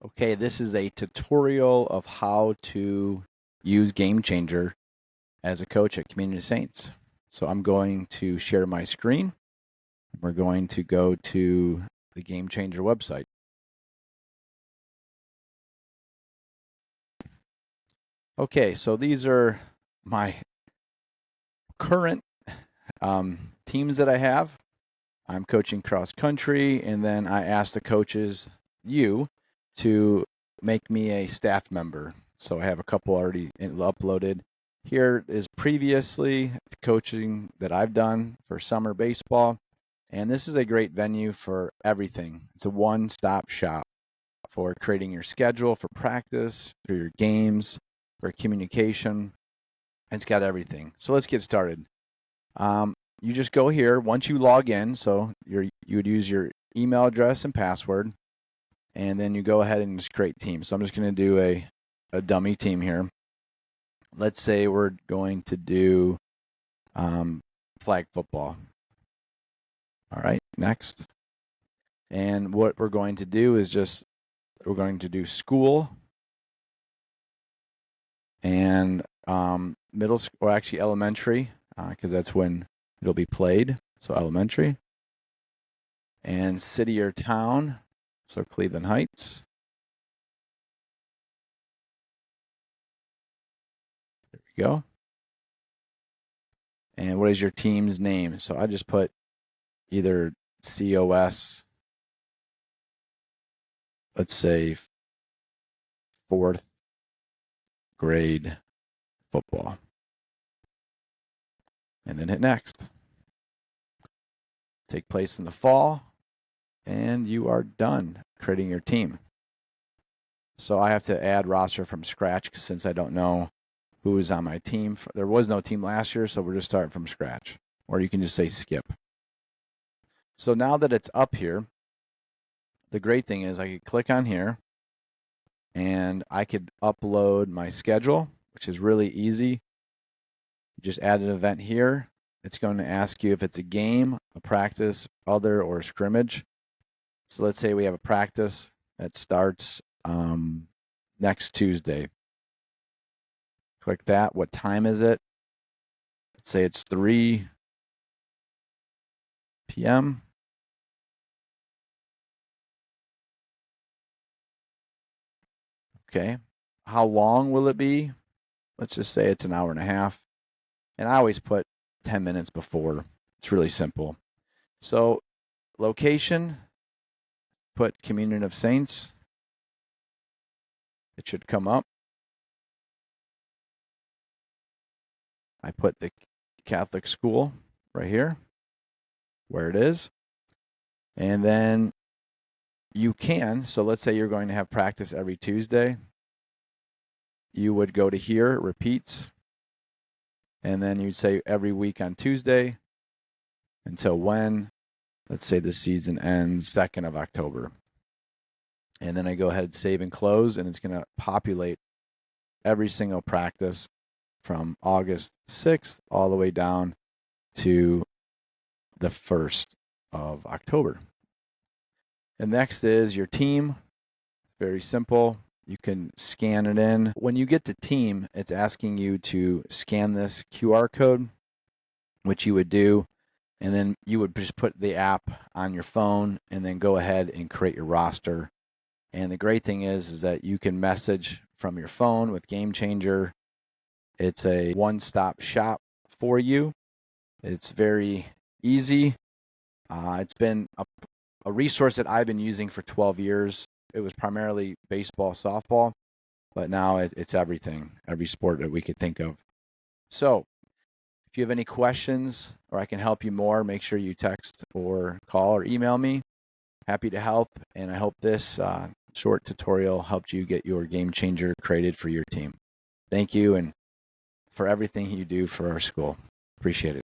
Okay, this is a tutorial of how to use Gamechanger as a coach at Community Saints. So I'm going to share my screen. We're going to go to the Gamechanger website. Okay, so these are my current teams that I have. I'm coaching cross country, and then I asked the coaches, to make me a staff member. So I have a couple already uploaded. Here is previously coaching that I've done for summer baseball. And this is a great venue for everything. It's a one-stop shop for creating your schedule for practice, for your games, for communication. It's got everything. So let's get started. You just go here once you log in. So you would use your email address and password, and then you go ahead and just create teams. So I'm just going to do a dummy team here. Let's say we're going to do flag football. All right, next. And what we're going to do is we're going to do school and middle school, or actually elementary, because that's when it'll be played. So elementary. And city or town, so Cleveland Heights. There we go. And what is your team's name? So I just put either COS, let's say 4th grade football. And then hit next. Take place in the fall, and you are done creating your team. So I have to add roster from scratch since I don't know who is on my team. There was no team last year, so we're just starting from scratch. Or you can just say skip. So now that it's up here, the great thing is I could click on here, and I could upload my schedule, which is really easy. You just add an event here. It's going to ask you if it's a game, a practice, other, or a scrimmage. So let's say we have a practice that starts next Tuesday. Click that. What time is it? Let's say it's 3 p.m. Okay. How long will it be? Let's just say it's an hour and a half. And I always put 10 minutes before. It's really simple. So location, put Communion of Saints. It should come up. I put the Catholic school right here, where it is. And then you can, so let's say you're going to have practice every Tuesday. You would go to here, repeats, and then you'd say every week on Tuesday until when? Let's say the season ends 2nd of October. And then I go ahead, save and close, and it's going to populate every single practice from August 6th all the way down to the 1st of October. And next is your team. Very simple. You can scan it in. When you get to team, it's asking you to scan this QR code, which you would do, and then you would just put the app on your phone and then go ahead and create your roster. And the great thing is that you can message from your phone with Gamechanger. It's a one-stop shop for you. It's very easy. It's been a resource that I've been using for 12 years. It was primarily baseball, softball, but now it's everything, every sport that we could think of. So if you have any questions or I can help you more, make sure you text or call or email me. Happy to help, and I hope this short tutorial helped you get your Gamechanger created for your team. Thank you, and for everything you do for our school. Appreciate it.